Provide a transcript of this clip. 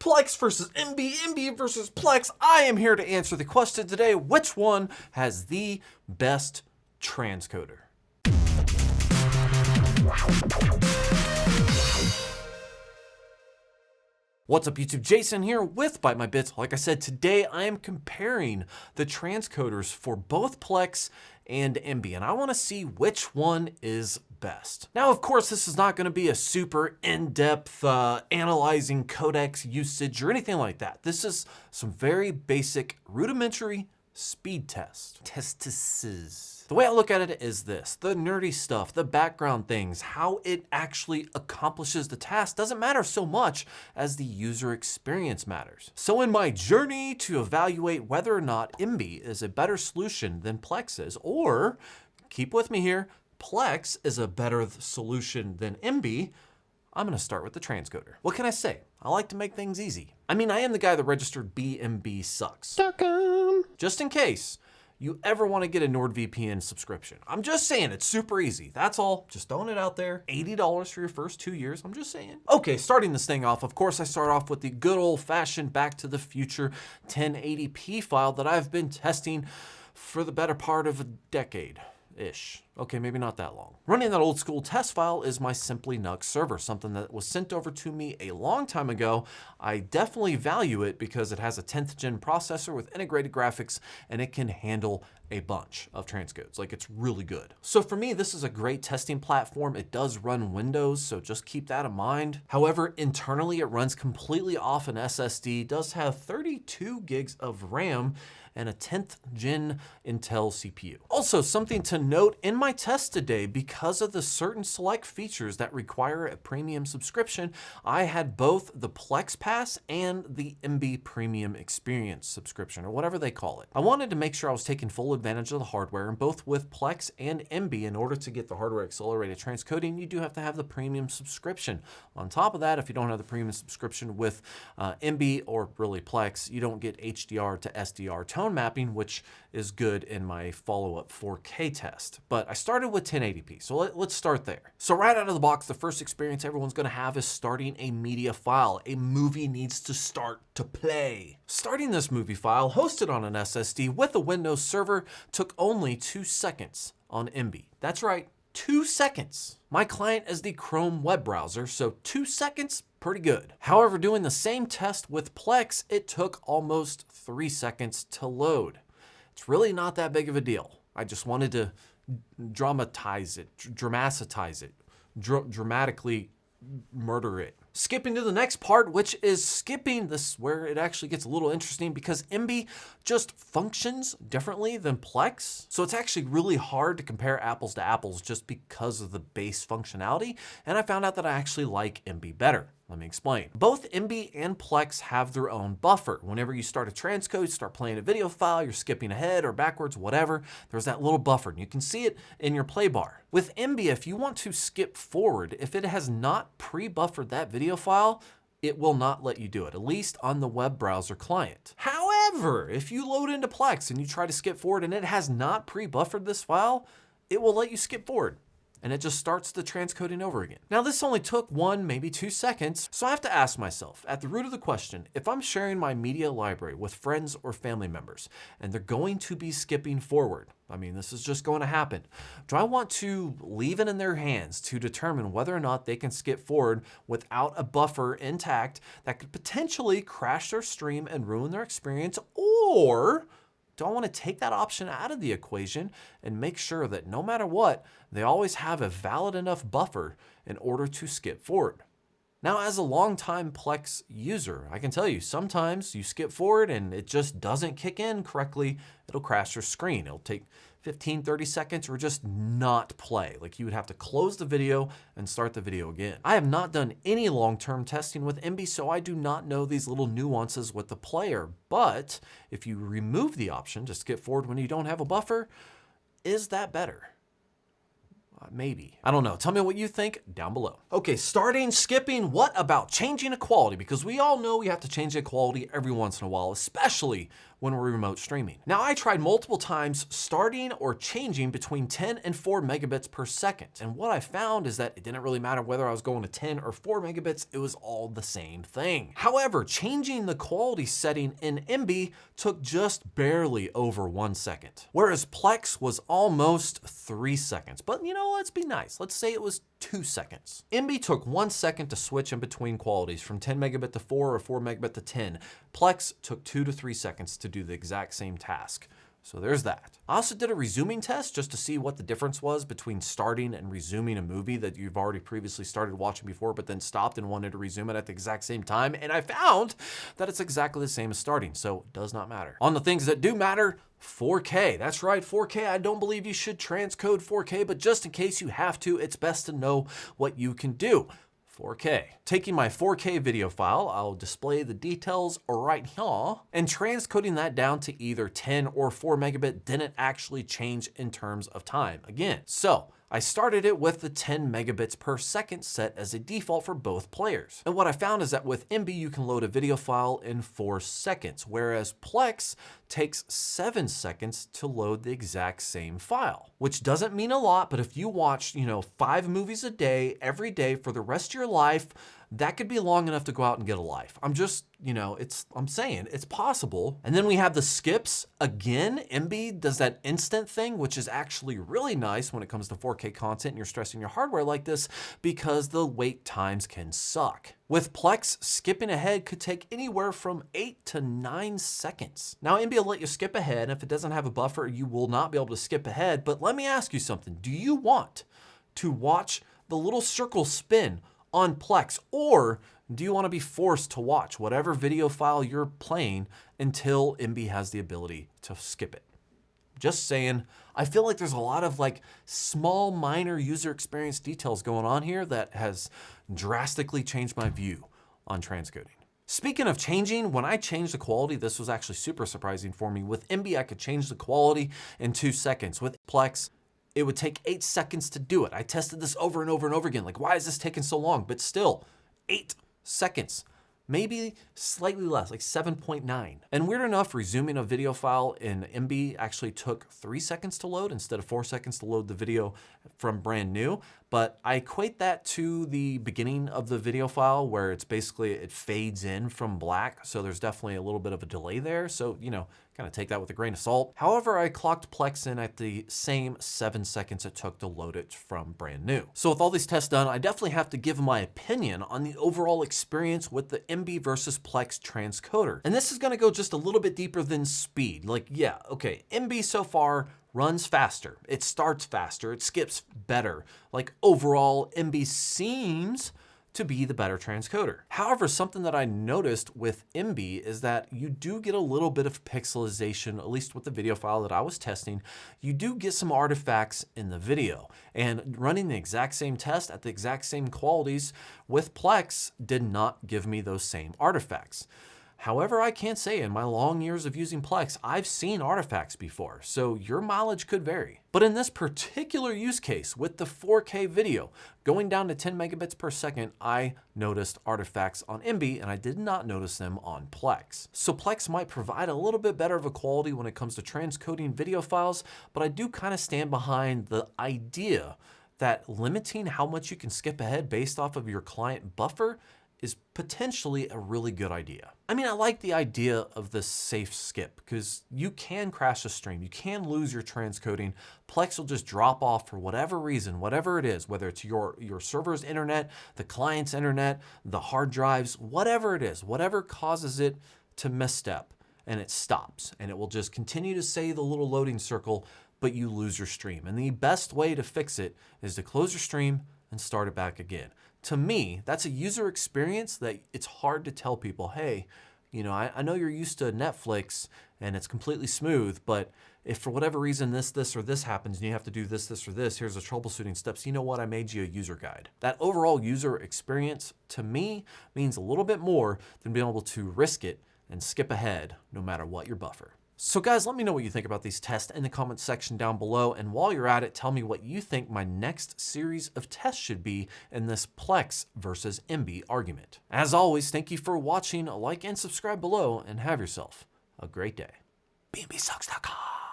Plex versus Emby, Emby versus Plex. I am here to answer the question today, which one has the best transcoder? What's up YouTube, Jason here with Byte My Bits. Like I said, today I am comparing the transcoders for both Plex and Emby, and I want to see which one is best. Now, of course, this is not going to be a super in-depth analyzing codecs usage or anything like that. This is some very basic rudimentary speed tests. The way I look at it is this: the nerdy stuff, the background things, how it actually accomplishes the task doesn't matter so much as the user experience matters. So in my journey to evaluate whether or not Emby is a better solution than Plex is, or keep with me here, Plex is a better solution than Emby, I'm gonna start with the transcoder. What can I say? I like to make things easy. I mean, I am the guy that registered BMB sucks. Just in case you ever want to get a NordVPN subscription. I'm just saying, it's super easy. That's all. Just throwing it out there. $80 for your first 2 years. I'm just saying. Okay, starting this thing off, of course, I start off with the good old-fashioned Back to the Future 1080p file that I've been testing for the better part of a decade-ish. Okay, maybe not that long. Running that old school test file is my Simply Nux server, something that was sent over to me a long time ago. I definitely value it because it has a 10th gen processor with integrated graphics, and it can handle a bunch of transcodes. Like, it's really good. So for me, this is a great testing platform. It does run Windows, so just keep that in mind. However, internally, it runs completely off an SSD, does have 32 gigs of RAM, and a 10th gen Intel CPU. Also, something to note in my test today, because of the certain select features that require a premium subscription, I had both the Plex Pass and the Emby Premium Experience subscription, or whatever they call it. I wanted to make sure I was taking full advantage of the hardware, and both with Plex and Emby, in order to get the hardware accelerated transcoding, you do have to have the premium subscription. On top of that, if you don't have the premium subscription with Emby or really Plex, you don't get HDR to SDR tone mapping, which is good in my follow-up 4K test. But I started with 1080p, so let's start there. So right out of the box, the first experience everyone's gonna have is starting a media file. A movie needs to start to play. Starting this movie file, hosted on an SSD with a Windows server, took only 2 seconds on Emby. That's right, 2 seconds. My client is the Chrome web browser, so 2 seconds, pretty good. However, doing the same test with Plex, it took almost 3 seconds to load. It's really not that big of a deal. I just wanted to dramatize it, dramatically murder it. Skipping to the next part, which is skipping this, where it actually gets a little interesting, because Emby just functions differently than Plex. So it's actually really hard to compare apples to apples just because of the base functionality. And I found out that I actually like Emby better. Let me explain. Both Emby and Plex have their own buffer. Whenever you start a transcode, start playing a video file, you're skipping ahead or backwards, whatever, there's that little buffer, and you can see it in your play bar. With Emby, if you want to skip forward, if it has not pre-buffered that video file, it will not let you do it, at least on the web browser client. However, if you load into Plex and you try to skip forward and it has not pre-buffered this file, it will let you skip forward, and it just starts the transcoding over again. Now, this only took 1, maybe 2 seconds, so I have to ask myself, at the root of the question, if I'm sharing my media library with friends or family members, and they're going to be skipping forward, I mean, this is just going to happen, do I want to leave it in their hands to determine whether or not they can skip forward without a buffer intact that could potentially crash their stream and ruin their experience, or do I want to take that option out of the equation and make sure that no matter what, they always have a valid enough buffer in order to skip forward? Now, as a longtime Plex user, I can tell you, sometimes you skip forward and it just doesn't kick in correctly. It'll crash your screen. It'll take 15, 30 seconds or just not play. Like, you would have to close the video and start the video again. I have not done any long-term testing with Emby, so I do not know these little nuances with the player. But if you remove the option to skip forward when you don't have a buffer, is that better? Maybe. I don't know. Tell me what you think down below. Okay, starting, skipping, what about changing a quality? Because we all know we have to change a quality every once in a while, especially when we're remote streaming. Now, I tried multiple times starting or changing between 10 and 4 megabits per second. And what I found is that it didn't really matter whether I was going to 10 or 4 megabits, it was all the same thing. However, changing the quality setting in Emby took just barely over 1 second, whereas Plex was almost 3 seconds. But let's be nice. Let's say it was 2 seconds. Emby took 1 second to switch in between qualities from 10 megabit to 4 or 4 megabit to 10. Plex took 2 to 3 seconds to do the exact same task. So there's that. I also did a resuming test just to see what the difference was between starting and resuming a movie that you've already previously started watching before, but then stopped and wanted to resume it at the exact same time. And I found that it's exactly the same as starting, so it does not matter. On the things that do matter, 4K. That's right, 4K. I don't believe you should transcode 4K, but just in case you have to, it's best to know what you can do. 4K. Taking my 4K video file, I'll display the details right here, and transcoding that down to either 10 or 4 megabit didn't actually change in terms of time again. So I started it with the 10 megabits per second set as a default for both players. And what I found is that with Emby, you can load a video file in 4 seconds, whereas Plex takes 7 seconds to load the exact same file, which doesn't mean a lot, but if you watch, 5 movies a day, every day for the rest of your life, that could be long enough to go out and get a life. I'm just, I'm saying it's possible. And then we have the skips. Again, Emby does that instant thing, which is actually really nice when it comes to 4K content and you're stressing your hardware like this because the wait times can suck. With Plex, skipping ahead could take anywhere from 8 to 9 seconds. Now, Emby will let you skip ahead, and if it doesn't have a buffer, you will not be able to skip ahead. But let me ask you something. Do you want to watch the little circle spin on Plex, or do you want to be forced to watch whatever video file you're playing until Emby has the ability to skip it? Just saying. I feel like there's a lot of small minor user experience details going on here that has drastically changed my view on transcoding. Speaking of changing, when I changed the quality, this was actually super surprising for me. With Emby, I could change the quality in 2 seconds. With Plex, it would take 8 seconds to do it. I tested this over and over and over again. Why is this taking so long? But still, 8 seconds. Maybe slightly less, 7.9. And weird enough, resuming a video file in Emby actually took 3 seconds to load instead of 4 seconds to load the video from brand new. But I equate that to the beginning of the video file where it's basically, it fades in from black. So there's definitely a little bit of a delay there. So, kind of take that with a grain of salt. However, I clocked Plex in at the same 7 seconds it took to load it from brand new. So with all these tests done, I definitely have to give my opinion on the overall experience with the Emby versus Plex transcoder. And this is gonna go just a little bit deeper than speed. Emby so far runs faster, it starts faster, it skips better. Overall, Emby seems to be the better transcoder. However, something that I noticed with Emby is that you do get a little bit of pixelization, at least with the video file that I was testing. You do get some artifacts in the video, and running the exact same test at the exact same qualities with Plex did not give me those same artifacts. However, I can't say in my long years of using Plex, I've seen artifacts before, so your mileage could vary. But in this particular use case with the 4K video, going down to 10 megabits per second, I noticed artifacts on Emby and I did not notice them on Plex. So Plex might provide a little bit better of a quality when it comes to transcoding video files, but I do kind of stand behind the idea that limiting how much you can skip ahead based off of your client buffer is potentially a really good idea. I like the idea of this safe skip because you can crash a stream, you can lose your transcoding. Plex will just drop off for whatever reason, whatever it is, whether it's your server's internet, the client's internet, the hard drives, whatever it is, whatever causes it to misstep, and it stops, and it will just continue to say the little loading circle, but you lose your stream. And the best way to fix it is to close your stream and start it back again. To me, that's a user experience that it's hard to tell people, hey, I know you're used to Netflix and it's completely smooth, but if for whatever reason this, or this happens and you have to do this, or this, here's the troubleshooting steps. You know what? I made you a user guide. That overall user experience, to me, means a little bit more than being able to risk it and skip ahead no matter what your buffer. So guys, let me know what you think about these tests in the comments section down below. And while you're at it, tell me what you think my next series of tests should be in this Plex versus Emby argument. As always, thank you for watching, like and subscribe below, and have yourself a great day. bnbsucks.com.